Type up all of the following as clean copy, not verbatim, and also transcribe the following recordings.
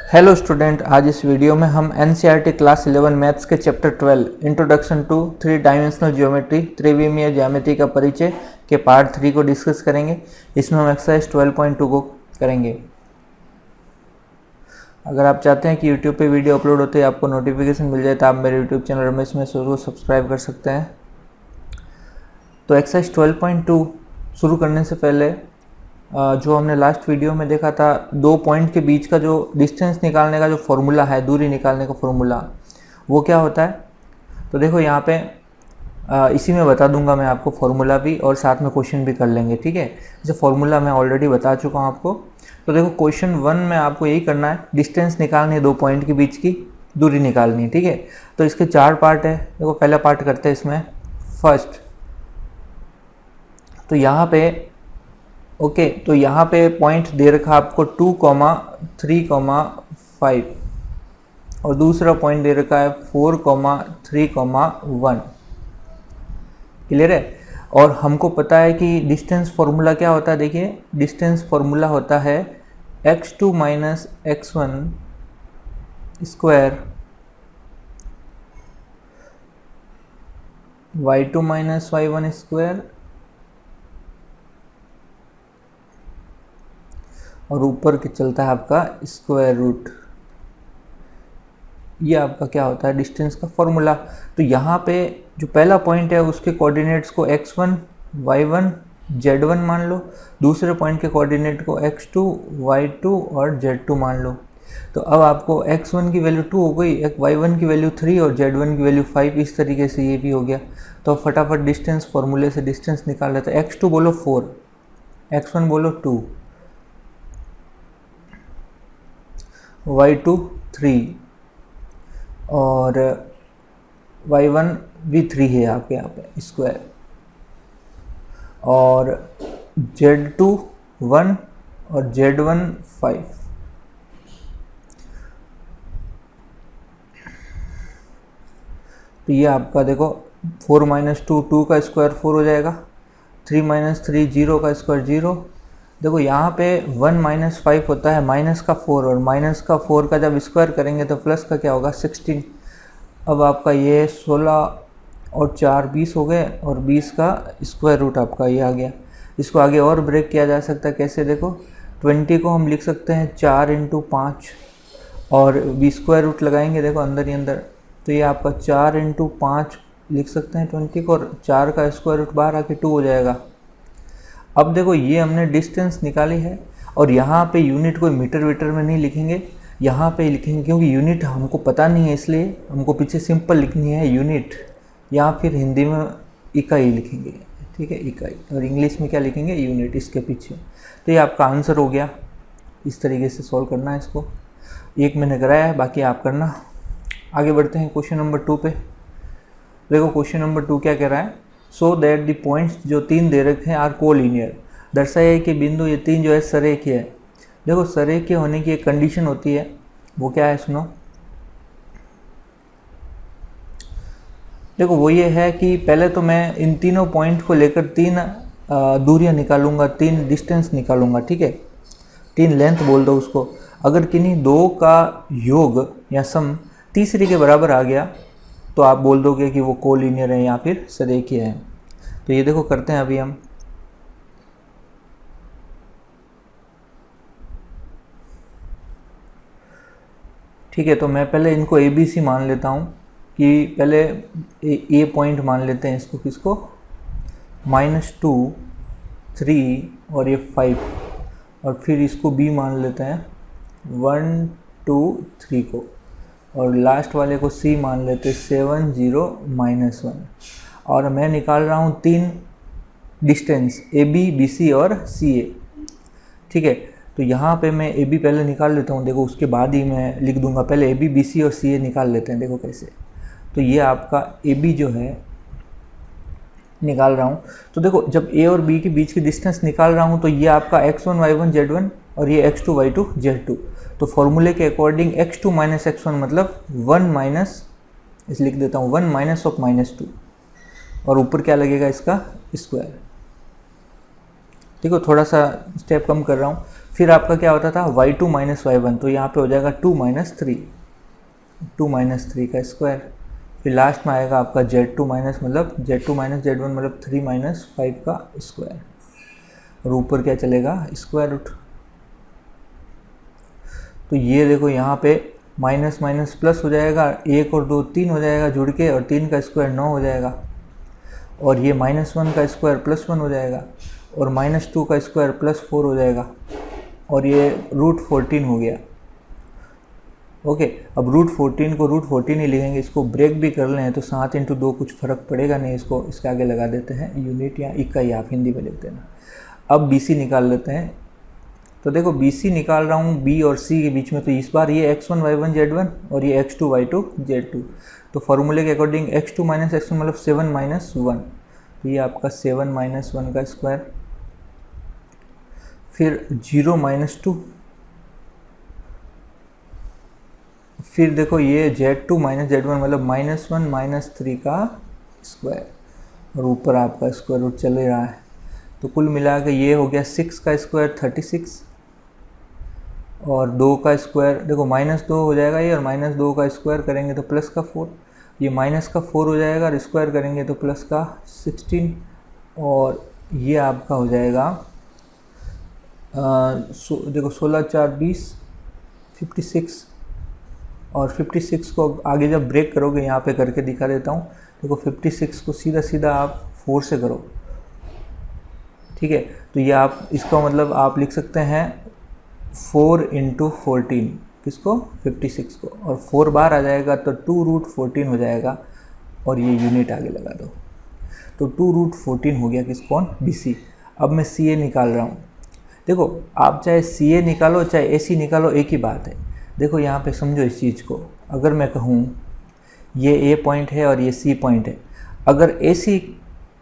Hello student, आज इस video में हम एनसीईआरटी क्लास 11 मैथ्स के chapter 12 introduction to three dimensional geometry त्रिविमीय ज्यामिति का परिचय के पार्ट 3 को डिस्कस करेंगे। इसमें हम एक्सरसाइज 12.2 को करेंगे। अगर आप चाहते हैं कि यूट्यूब पे वीडियो अपलोड होते ही आपको नोटिफिकेशन मिल जाए तो आप मेरे यूट्यूब चैनल रमेश मैथ्स को सब्सक्राइब कर सकते हैं। तो एक्सरसाइज 12.2 शुरू करने से पहले जो हमने लास्ट वीडियो में देखा था, दो पॉइंट के बीच का जो डिस्टेंस निकालने का जो फॉर्मूला है, दूरी निकालने का फॉर्मूला, वो क्या होता है। तो देखो यहाँ पे इसी में बता दूंगा मैं आपको फॉर्मूला भी, और साथ में क्वेश्चन भी कर लेंगे। ठीक है, जैसे फॉर्मूला मैं ऑलरेडी बता चुका हूँ आपको। तो देखो क्वेश्चन 1 में आपको यही करना है, डिस्टेंस निकालनी है, दो पॉइंट के बीच की दूरी निकालनी है। ठीक है, तो इसके 4 पार्ट है। देखो पहला पार्ट करते हैं इसमें फर्स्ट। तो यहाँ पे तो यहाँ पे पॉइंट दे रखा आपको 2, 3, 5 और दूसरा पॉइंट दे रखा है 4, 3, 1। क्लियर है। और हमको पता है कि डिस्टेंस फॉर्मूला क्या होता है। देखिए डिस्टेंस फॉर्मूला होता है x2 minus x1 square y2 minus y1 square और ऊपर के चलता है आपका स्क्वायर रूट। ये आपका क्या होता है, डिस्टेंस का फॉर्मूला। तो यहाँ पे जो पहला पॉइंट है उसके कोऑर्डिनेट्स को x1, y1, z1 मान लो। दूसरे पॉइंट के कोऑर्डिनेट को x2, y2 और z2 मान लो। तो अब आपको x1 की वैल्यू 2 हो गई, y1 की वैल्यू 3 और z1 की वैल्यू 5। इस तरीके से ये भी हो गया। तो फटाफट डिस्टेंस फॉर्मूले से डिस्टेंस निकाल लेते हैं। x2 बोलो 4, x1 बोलो 2, y2 3 और y1 भी 3 है आपके यहाँ पे स्क्वायर, और z2 1 और z1 5। तो ये आपका देखो 4 माइनस 2 2 का स्क्वायर 4 हो जाएगा, 3 माइनस 3 0 का स्क्वायर 0। देखो यहाँ पे 1 माइनस 5 होता है माइनस का 4, और माइनस का 4 का जब स्क्वायर करेंगे तो प्लस का क्या होगा 16। अब आपका ये 16 और 4 20 हो गए, और 20 का स्क्वायर रूट आपका ये आ गया। इसको आगे और ब्रेक किया जा सकता है। कैसे, देखो 20 को हम लिख सकते हैं 4 × 5 और स्क्वायर रूट लगाएंगे देखो अंदर ही अंदर। तो ये आपका 4 × 5 लिख सकते हैं 20 को, और 4 का स्क्वायर रूट बाहर आके 2 हो जाएगा। अब देखो ये हमने डिस्टेंस निकाली है, और यहाँ पे यूनिट कोई मीटर वीटर में नहीं लिखेंगे, यहाँ पे लिखेंगे, क्योंकि यूनिट हमको पता नहीं है, इसलिए हमको पीछे सिंपल लिखनी है यूनिट, या फिर हिंदी में इकाई लिखेंगे। ठीक है, इकाई, और इंग्लिश में क्या लिखेंगे, यूनिट इसके पीछे। तो ये आपका आंसर हो गया। इस तरीके से सॉल्व करना है इसको। एक मैंने कराया है, बाकी आप करना। आगे बढ़ते हैं क्वेश्चन नंबर 2 पे। देखो क्वेश्चन नंबर 2 क्या कह रहा है, सो दैट द पॉइंट्स जो 3 दे रखे हैं आर कोलिनियर। दर्शाया है कि बिंदु ये 3 जो है सरेखीय है। देखो सरेखीय होने की एक कंडीशन होती है, वो क्या है सुनो। देखो वो ये है कि पहले तो मैं इन तीनों पॉइंट को लेकर 3 दूरियां निकालूंगा, 3 डिस्टेंस निकालूंगा। ठीक है, 3 लेंथ बोल दो उसको। अगर किन्हीं दो का योग या सम तीसरी के बराबर आ गया तो आप बोल दोगे कि वो कोलिनियर है या फिर सरेखीय है। तो ये देखो करते हैं अभी हम। ठीक है, तो मैं पहले इनको ABC मान लेता हूँ, कि पहले ए पॉइंट मान लेते हैं इसको, किसको, -2 3 और ये 5, और फिर इसको B मान लेते हैं 1 2 3 को, और लास्ट वाले को C मान लेते 7 0 -1। और मैं निकाल रहा हूँ 3 डिस्टेंस AB BC और CA। ठीक है, तो यहाँ पे मैं AB पहले निकाल लेता हूँ। देखो उसके बाद ही मैं लिख दूंगा, पहले AB BC और CA निकाल लेते हैं। देखो कैसे, तो ये आपका AB जो है निकाल रहा हूँ। तो देखो जब A और B के बीच की डिस्टेंस निकाल रहा हूँ तो ये आपका x1 y1 z1 और ये x2 y2 z2। तो फॉर्मूले के अकॉर्डिंग x2 माइनस x1 मतलब 1 माइनस, इस लिख देता हूँ 1 माइनस ऑफ -2, और ऊपर क्या लगेगा इसका स्क्वायर। देखो थोड़ा सा स्टेप कम कर रहा हूँ। फिर आपका क्या होता था y2 माइनस y1, तो यहाँ पे हो जाएगा 2 माइनस थ्री, 2 माइनस थ्री का स्क्वायर। फिर लास्ट में आएगा आपका z2 माइनस मतलब z2 माइनस z1 मतलब 3 माइनस 5 का स्क्वायर, और ऊपर क्या चलेगा स्क्वायर रूट। तो ये देखो यहाँ पे माइनस माइनस प्लस हो जाएगा, 1 और 2 3 हो जाएगा जुड़ के, और 3 का स्क्वायर 9 हो जाएगा, और ये -1 का स्क्वायर +1 हो जाएगा, और -2 का स्क्वायर +4 हो जाएगा, और ये √14 हो गया। ओके, अब √14 को √14 ही लिखेंगे, इसको ब्रेक भी कर लें तो 7 × 2 कुछ फ़र्क पड़ेगा नहीं, इसको इसके आगे लगा देते हैं यूनिट या इकाई, आप हिंदी में लिख देना। अब BC निकाल लेते हैं। तो देखो BC निकाल रहा हूँ B और C के बीच में, तो इस बार ये x1 y1 z1 और ये x2 y2 z2। तो फॉर्मूले के अकॉर्डिंग x2 माइनस x1 मतलब 7 माइनस 1, तो ये आपका 7 माइनस 1 का स्क्वायर। फिर 0 माइनस 2, फिर देखो ये z2 माइनस z1 मतलब -1 माइनस 3 का स्क्वायर, और ऊपर आपका स्क्वायर रूट चल रहा है। तो कुल मिला के ये हो गया 6 का स्क्वायर 36, और 2 का स्क्वायर देखो -2 हो जाएगा ये, और -2 का स्क्वायर करेंगे तो प्लस का 4, ये माइनस का 4 हो जाएगा, और स्क्वायर करेंगे तो प्लस का 16, और ये आपका हो जाएगा देखो 16 4 20 56, और 56 को आगे जब ब्रेक करोगे यहाँ पे करके दिखा देता हूँ। देखो 56 को सीधा सीधा आप 4 से करो, ठीक है। तो ये आप इसका मतलब आप लिख सकते हैं 4 × 14, किसको 56 को, और 4 बार आ जाएगा तो 2√14 हो जाएगा, और ये यूनिट आगे लगा दो। तो 2√14 हो गया किस कौन BC। अब मैं CA निकाल रहा हूँ। देखो आप चाहे CA निकालो चाहे AC निकालो, एक ही बात है। देखो यहाँ पे समझो इस चीज़ को, अगर मैं कहूँ ये A पॉइंट है और ये C पॉइंट है, अगर AC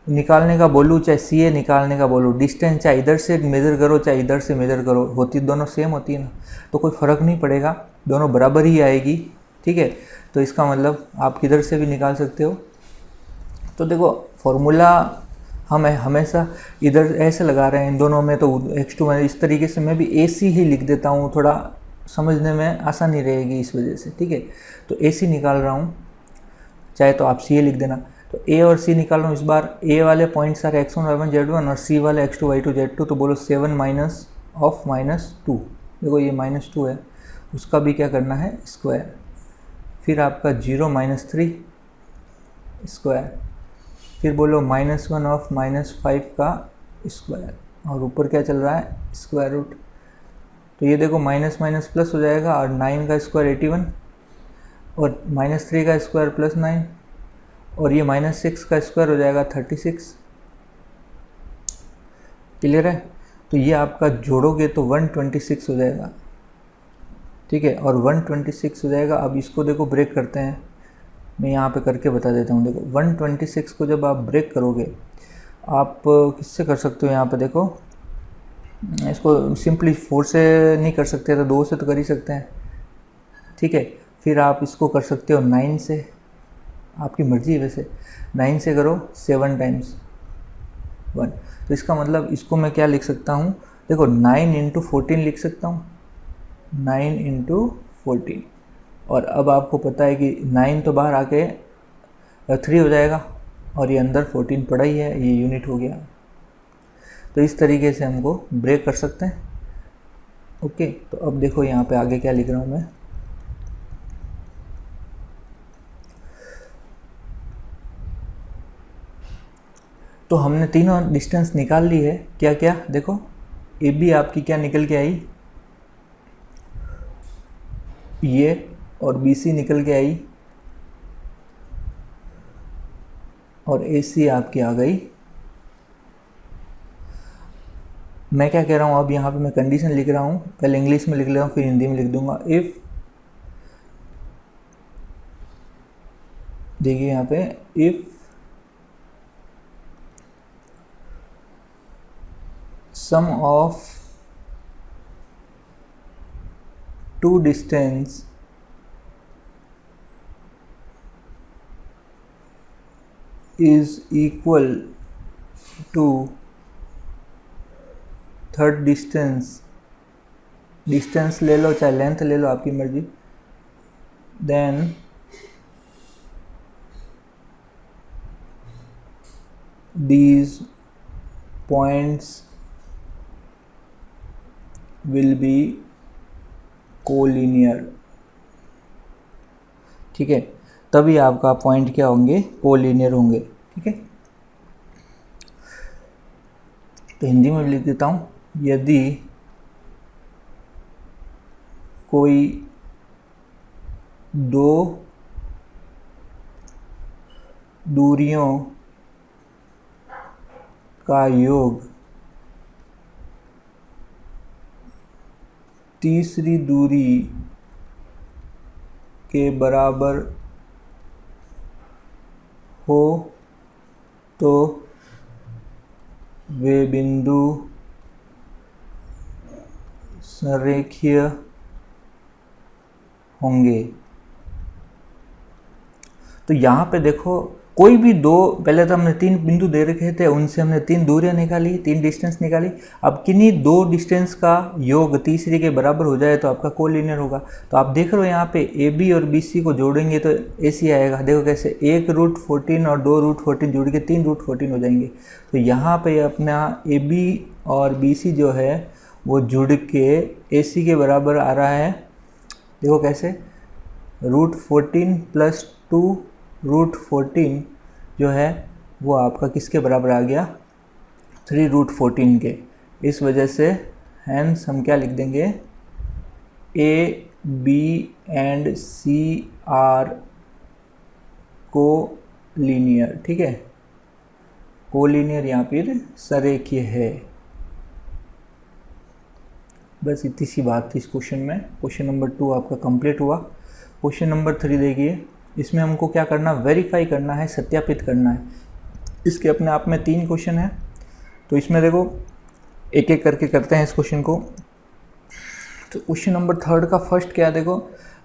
निकालने का बोलूँ चाहे CA निकालने का बोलूँ, डिस्टेंस चाहे इधर से मेज़र करो चाहे इधर से मेज़र करो, होती दोनों सेम होती है ना, तो कोई फ़र्क नहीं पड़ेगा, दोनों बराबर ही आएगी, ठीक है। तो इसका मतलब आप किधर से भी निकाल सकते हो। तो देखो फॉर्मूला हम हमेशा इधर ऐसे लगा रहे हैं इन दोनों में, तो x2 में इस तरीके से मैं भी AC ही लिख देता हूँ, थोड़ा समझने में आसानी रहेगी इस वजह से, ठीक है। तो AC निकाल रहा हूँ, चाहे तो आप CA लिख देना। तो A और C निकाल रहा हूँ, इस बार A वाले पॉइंट सारे x1 y1 z1 और C वाले x2 y2 z2, तो बोलो 7 माइनस ऑफ -2, देखो ये -2 है, उसका भी क्या करना है स्क्वायर। फिर आपका 0 माइनस 3 स्क्वायर, फिर बोलो -1 ऑफ -5 का स्क्वायर, और ऊपर क्या चल रहा है स्क्वायर रूट। तो ये देखो माइनस माइनस प्लस हो जाएगा, और 9 का स्क्वायर 81, और -3 का स्क्वायर +9, और ये -6 का स्क्वायर हो जाएगा 36। क्लियर है। तो ये आपका जोड़ोगे तो 126 हो जाएगा, ठीक है, और 126 हो जाएगा। अब इसको देखो ब्रेक करते हैं, मैं यहाँ पे करके बता देता हूँ। देखो 126 को जब आप ब्रेक करोगे, आप किससे कर सकते हो, यहाँ पे देखो इसको सिंपली 4 से नहीं कर सकते तो 2 से तो कर ही सकते हैं, ठीक है। फिर आप इसको कर सकते हो 9 से, आपकी मर्जी है वैसे, 9 से करो 7 टाइम्स 1। तो इसका मतलब इसको मैं क्या लिख सकता हूँ, देखो 9 × 14 लिख सकता हूँ, 9 × 14। और अब आपको पता है कि 9 तो बाहर आके 3 हो जाएगा, और ये अंदर 14 पड़ा ही है, ये यूनिट हो गया। तो इस तरीके से हमको ब्रेक कर सकते हैं। ओके, तो अब देखो यहाँ पे आगे क्या लिख रहा हूँ मैं। तो हमने तीनों डिस्टेंस निकाल ली है, क्या क्या देखो AB आपकी क्या निकल के आई, ये, और BC निकल के आई, और AC आपकी आ गई। मैं क्या कह रहा हूँ, अब यहाँ पे मैं कंडीशन लिख रहा हूँ, पहले इंग्लिश में लिख ले रहा हूँ फिर हिंदी में लिख दूंगा। इफ़, देखिए यहाँ पे, if sum of two distance is equal to third distance distance ले लो चाहे लेंथ ले लो, आपकी मर्जी, then these points will be collinear. ठीक है, तभी आपका पॉइंट क्या होंगे, कोलिनियर होंगे। ठीक है, तो हिंदी में लिख देता हूँ, यदि कोई दो दूरियों का योग तीसरी दूरी के बराबर हो तो वे बिंदु संरेखीय होंगे। तो यहाँ पे देखो, कोई भी दो, पहले तो हमने तीन बिंदु दे रखे थे, उनसे हमने तीन दूरियां निकाली, तीन डिस्टेंस निकाली। अब किन्हीं दो डिस्टेंस का योग तीसरी के बराबर हो जाए तो आपका कोलिनियर होगा। तो आप देख रहे हो यहाँ पे ए बी और बी सी को जोड़ेंगे तो ए सी आएगा। देखो कैसे, 1√14 और 2√14 जुड़ के 3√14 हो जाएंगे। तो यहाँ पे अपना ए बी और बी सी जो है वो जुड़ के ए सी के बराबर आ रहा है। देखो कैसे, √14 + 2√14 जो है वो आपका किसके बराबर आ गया, 3√14 के। इस वजह से हैंस हम क्या लिख देंगे, A B and C are collinear. ठीक है, कोलिनियर यहाँ पर सरेखीय है। बस इतनी सी बात थी इस क्वेश्चन में। क्वेश्चन नंबर 2 आपका कंप्लीट हुआ। क्वेश्चन नंबर 3 देखिए, इसमें हमको क्या करना, वेरीफाई करना है, सत्यापित करना है। इसके अपने आप में 3 क्वेश्चन है, तो इसमें देखो एक एक करके करते हैं इस क्वेश्चन को। तो क्वेश्चन नंबर 3 का फर्स्ट क्या, देखो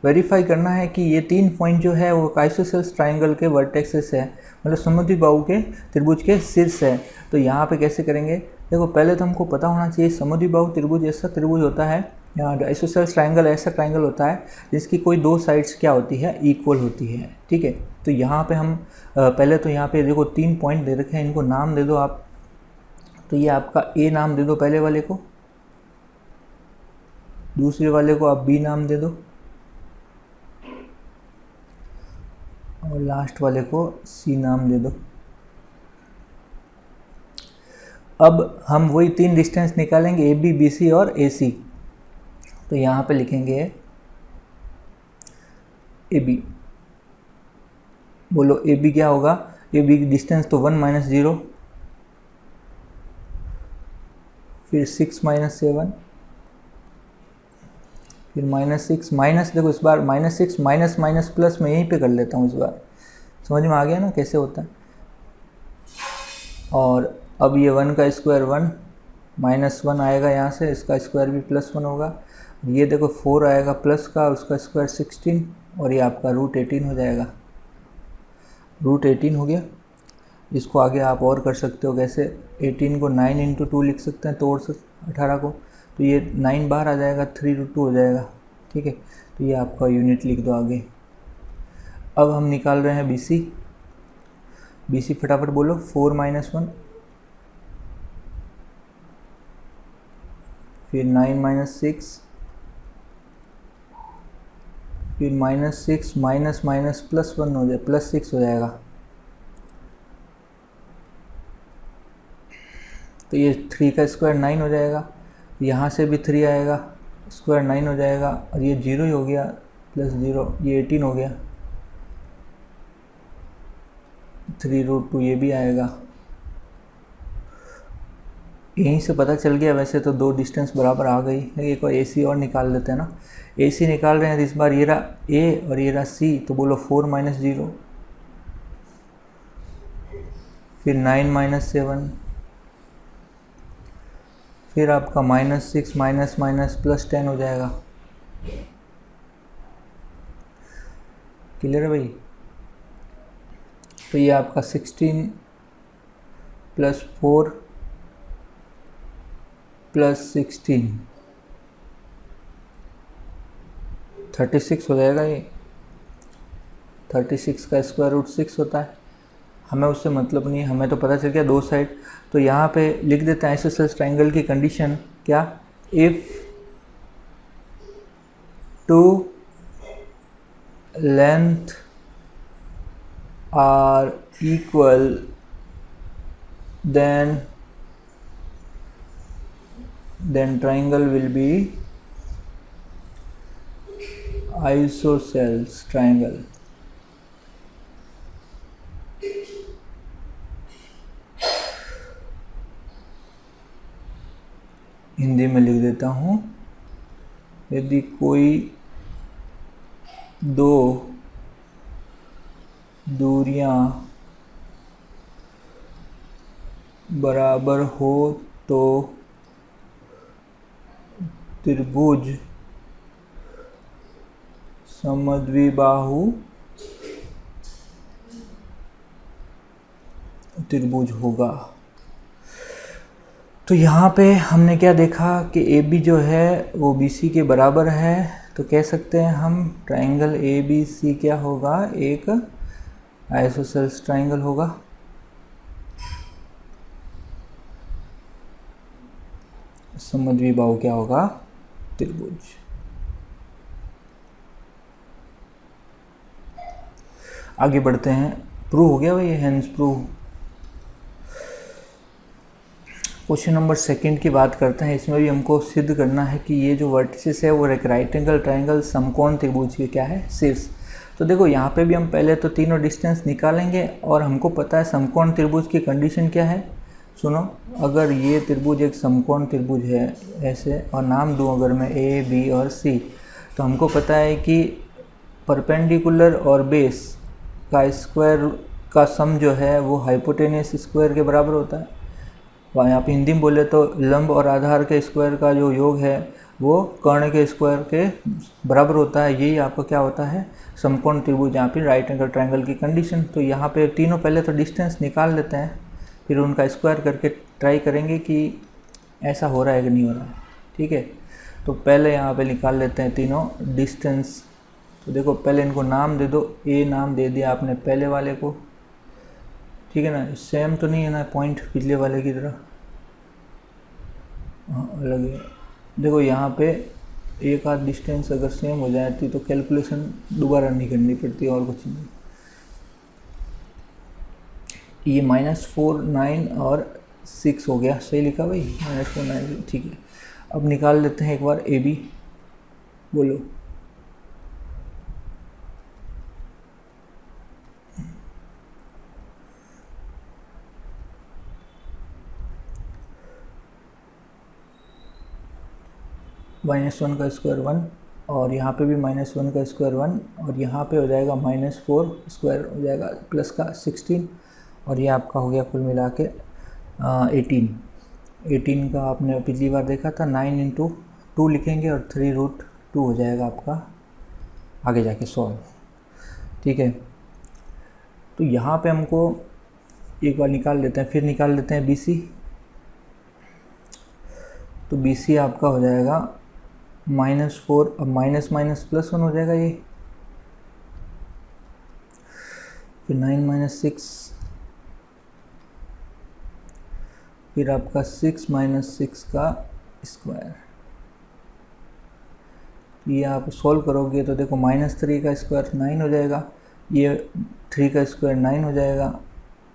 वेरीफाई करना है कि ये 3 पॉइंट जो है वो आइसोसेलेस ट्राइंगल के वर्टेक्सेस है, मतलब समद्विबाहु के त्रिभुज के शीर्ष है। तो यहाँ पे कैसे करेंगे, देखो पहले तो हमको पता होना चाहिए समद्विबाहु त्रिभुज ऐसा त्रिभुज होता है, यहाँ आइसोसेलेस ट्राइंगल ऐसा ट्राइंगल होता है जिसकी कोई दो साइड्स क्या होती है, इक्वल होती है। ठीक है, तो यहाँ पे हम पहले तो यहाँ पे देखो 3 पॉइंट दे रखे हैं, इनको नाम दे दो आप। तो ये आपका ए नाम दे दो पहले वाले को, दूसरे वाले को आप बी नाम दे दो, और लास्ट वाले को सी नाम दे दो। अब हम वही 3 डिस्टेंस निकालेंगे, ए बी, बी सी और ए सी। तो यहाँ पे लिखेंगे ए बी, बोलो ए बी क्या होगा, ए बी की डिस्टेंस तो 1 - 0, फिर 6 - 7, फिर -6 माइनस, देखो इस बार -6 माइनस माइनस प्लस में यहीं पे कर लेता हूँ इस बार, समझ में आ गया ना कैसे होता है। और अब ये 1 का स्क्वायर 1, -1 आएगा यहाँ से, इसका स्क्वायर भी +1 होगा। ये देखो 4 आएगा प्लस का, उसका स्क्वायर 16, और ये आपका √18 हो जाएगा। √18 हो गया। इसको आगे आप और कर सकते हो, कैसे 18 को 9 × 2 लिख सकते हैं, तोड़ सकते 18 को, तो ये 9 बाहर आ जाएगा, 3√2 हो जाएगा। ठीक है, तो ये आपका यूनिट लिख दो आगे। अब हम निकाल रहे हैं BC। BC फटाफट बोलो, 4 - 1, फिर 9 - 6, फिर -6 माइनस माइनस +1 हो जाए, +6 हो जाएगा। तो ये 3 का स्क्वायर 9 हो जाएगा, यहाँ से भी 3 आएगा, स्क्वायर 9 हो जाएगा, और ये 0 ही हो गया, +0, ये 18 हो गया, 3√2 ये भी आएगा। यहीं से पता चल गया, वैसे तो 2 डिस्टेंस बराबर आ गई, एक और AC और निकाल लेते हैं ना। AC निकाल रहे हैं तो इस बार ये रहा A और ये रहा C, तो बोलो 4 - 0, फिर 9 - 7, फिर आपका -6 माइनस माइनस +10 हो जाएगा। क्लियर है भाई। तो ये आपका 16 + 4 + 16, 36 हो जाएगा ये। 36 का स्क्वायर रूट 6 होता है। हमें उससे मतलब नहीं है, हमें तो पता चल गया दो साइड। तो यहाँ पे लिख देते हैं आइसोसेलेस ट्राइंगल की कंडीशन क्या, if two length are equal then triangle will be isosceles triangle। Hindi में लिख देता हूँ, यदि कोई दो दूरियां बराबर हो तो त्रिभुज समद्विबाहु त्रिभुज होगा। तो यहाँ पे हमने क्या देखा कि ए बी जो है वो बी सी के बराबर है, तो कह सकते हैं हम ट्राइंगल ए बी सी क्या होगा, एक आइसोसेलेस ट्राइंगल होगा। समद्विबाहु क्या होगा, त्रिभुज। आगे बढ़ते हैं, प्रूव हो गया भाई, hence prove. Question number second की बात करते हैं। इसमें भी हमको सिद्ध करना है कि ये जो वर्टिसेस है वो एक राइट एंगल ट्राइंगल समकोण त्रिभुज के क्या है, शीर्ष। तो देखो यहाँ पे भी हम पहले तो तीनों डिस्टेंस निकालेंगे और हमको पता है समकोण त्रिभुज की कंडीशन क्या है। सुनो, अगर ये त्रिभुज एक समकोण त्रिभुज है ऐसे, और नाम दूँ अगर मैं ए बी और सी, तो हमको पता है कि परपेंडिकुलर और बेस का स्क्वायर का सम जो है वो हाइपोटेनियस स्क्वायर के बराबर होता है। वहाँ यहाँ पे हिंदी में बोले तो लंब और आधार के स्क्वायर का जो योग है वो कर्ण के स्क्वायर के बराबर होता है। यही आपका क्या होता है, समकोण त्रिभुज, यहाँ पे राइट एंगल ट्राइंगल की कंडीशन। तो यहाँ पे तीनों पहले तो डिस्टेंस निकाल लेते हैं, फिर उनका स्क्वायर करके ट्राई करेंगे कि ऐसा हो रहा है कि नहीं हो रहा है। ठीक है, तो पहले यहाँ पे निकाल लेते हैं तीनों डिस्टेंस। तो देखो पहले इनको नाम दे दो, ए नाम दे दिया आपने पहले वाले को, ठीक है ना, सेम तो नहीं है ना पॉइंट पिछले वाले की तरह, हाँ अलग है। देखो यहाँ पे एक आध डिस्टेंस अगर सेम हो जाती तो कैलकुलेशन दोबारा नहीं करनी पड़ती, और कुछ नहीं। ये -4 9 और 6 हो गया, सही लिखा भाई, -4 9, ठीक है। अब निकाल लेते हैं एक बार ए बी, बोलो। -1 का स्क्वायर 1, और यहाँ पे भी -1 का स्क्वायर 1, और यहाँ पे हो जाएगा -4 स्क्वायर हो जाएगा प्लस का 16, और ये आपका हो गया कुल मिला के 18 का आपने पिछली बार देखा था। 9 × 2 लिखेंगे और 3√2 हो जाएगा आपका आगे जाके सॉल्व। ठीक है, तो यहाँ पे हमको एक बार निकाल लेते हैं, फिर निकाल लेते हैं BC। तो BC आपका हो जाएगा -4, अब -+1 हो जाएगा ये, फिर 9 - 6, फिर आपका 6 - 6 का स्क्वायर। ये आप सॉल्व करोगे तो देखो -3 का स्क्वायर 9 हो जाएगा, ये 3 का स्क्वायर 9 हो जाएगा,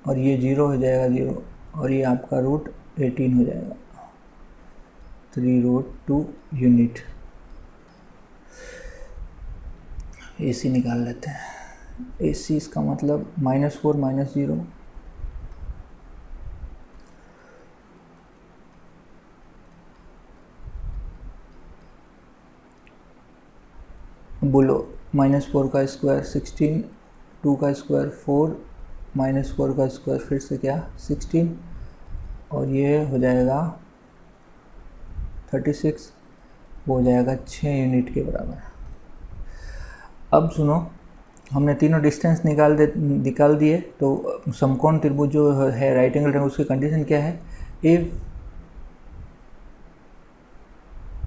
और ये 0 हो जाएगा 0, और ये आपका √18 हो जाएगा, 3√2 यूनिट। AC निकाल लेते हैं। AC इसका मतलब -4 - 0, बोलो। -4 का स्क्वायर 16, 2 का स्क्वायर 4, -4 का स्क्वायर फिर से क्या 16, और ये हो जाएगा 36, वो हो जाएगा 6 यूनिट के बराबर। अब सुनो, हमने तीनों डिस्टेंस निकाल दिए, तो समकोण त्रिभुज जो है राइट एंगल ट्रायंगल उसकी कंडीशन क्या है, if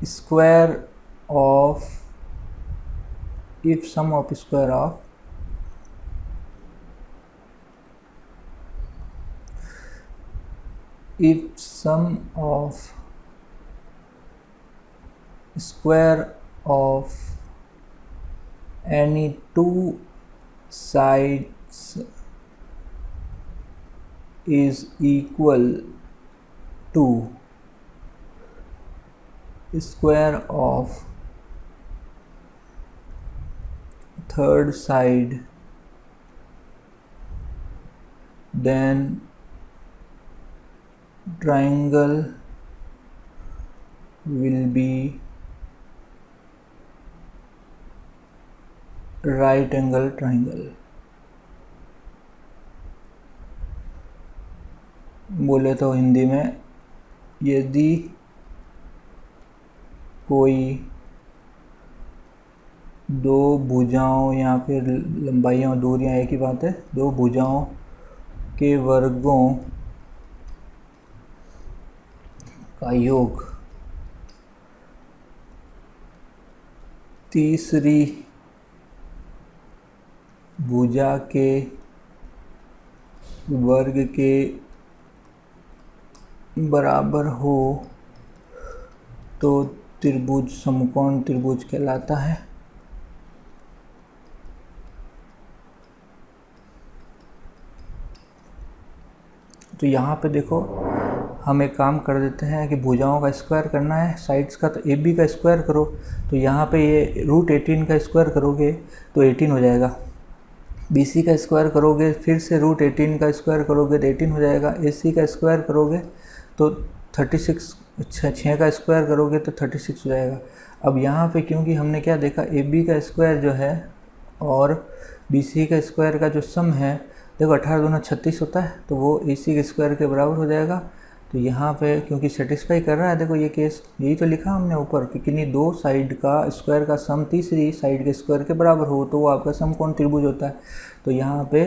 square of if sum of square of square of any two sides is equal to square of third side, then triangle will be right angle triangle। बोले तो हिंदी में, यदि कोई दो भुजाओं या फिर लंबाइयाँ दूरियाँ एक ही बात है, दो भुजाओं के वर्गों का योग तीसरी भुजा के वर्ग के बराबर हो तो त्रिभुज समकोण त्रिभुज कहलाता है। तो यहाँ पे देखो हम एक काम कर देते हैं कि भुजाओं का स्क्वायर करना है, साइड्स का, तो ए बी का स्क्वायर करो। तो यहाँ पे ये √18 का स्क्वायर करोगे तो 18 हो जाएगा। बी सी का स्क्वायर करोगे फिर से √18 का स्क्वायर करोगे तो 18 हो जाएगा। ए सी का स्क्वायर करोगे तो 36, 6 का स्क्वायर करोगे तो 36 हो जाएगा। अब यहाँ पे क्योंकि हमने क्या देखा, ए बी का स्क्वायर जो है और बी सी का स्क्वायर का जो सम है, देखो 18 दूना 36 होता है, तो वो ए सी के स्क्वायर के बराबर हो जाएगा। तो यहाँ पे क्योंकि सेटिस्फाई कर रहा है, देखो ये केस यही तो लिखा हमने ऊपर कि किन्हीं दो साइड का स्क्वायर का सम तीसरी साइड के स्क्वायर के बराबर हो तो वो आपका समकोण त्रिभुज होता है। तो यहाँ पे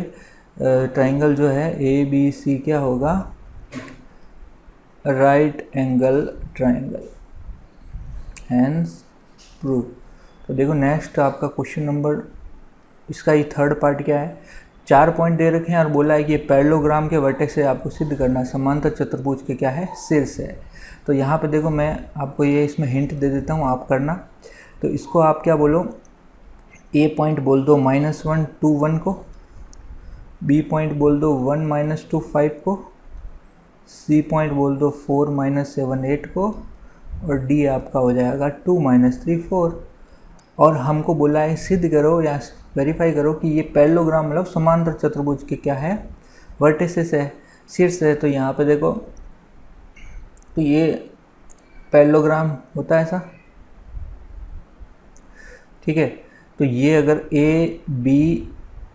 ट्राइंगल जो है ए बी सी क्या होगा, right angle triangle, hence proved. तो देखो नेक्स्ट आपका क्वेश्चन नंबर, इसका ही थर्ड पार्ट क्या है, 4 पॉइंट दे रखे हैं और बोला है कि पैरेललोग्राम के वर्टेक्स से आपको सिद्ध करना है समांतर चतुर्भुज के क्या है, शीर्ष है। तो यहाँ पे देखो मैं आपको ये इसमें हिंट दे देता हूँ, आप करना। तो इसको आप क्या बोलो, ए पॉइंट बोल दो -1 2 1 को, बी पॉइंट बोल दो 1 - 2 5 को, सी पॉइंट बोल दो 4 - 7 8 को, और डी आपका हो जाएगा 2 - 3 4। और हमको बोला है सिद्ध करो या वेरीफाई करो कि ये पैरेललोग्राम मतलब समांतर चतुर्भुज के क्या है, वर्टिसेस है, शीर्ष है। तो यहाँ पे देखो, तो ये पैरेललोग्राम होता है ऐसा, ठीक है। तो ये अगर ए बी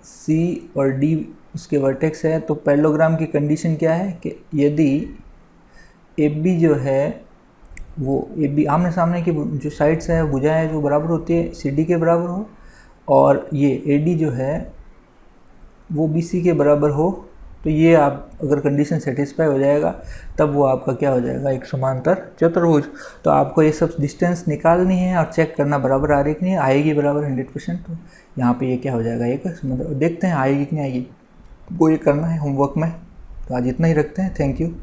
सी और डी उसके वर्टेक्स है तो पैरेललोग्राम की कंडीशन क्या है कि यदि ए बी जो है वो ए बी आमने सामने की जो साइड्स है भुजाएं जो बराबर होती है सी डी के बराबर हो, और ये ए डी जो है वो बी सी के बराबर हो, तो ये आप अगर कंडीशन सेटिस्फाई हो जाएगा तब वो आपका क्या हो जाएगा, एक समांतर चतुर्भुज। तो आपको ये सब डिस्टेंस निकालनी है और चेक करना बराबर आ रही कि नहीं, आएगी बराबर 100%। तो यहाँ पे ये क्या हो जाएगा, एक मतलब देखते हैं आएगी कि नहीं आएगी, वो ये करना है होमवर्क में। तो आज इतना ही रखते हैं, थैंक यू।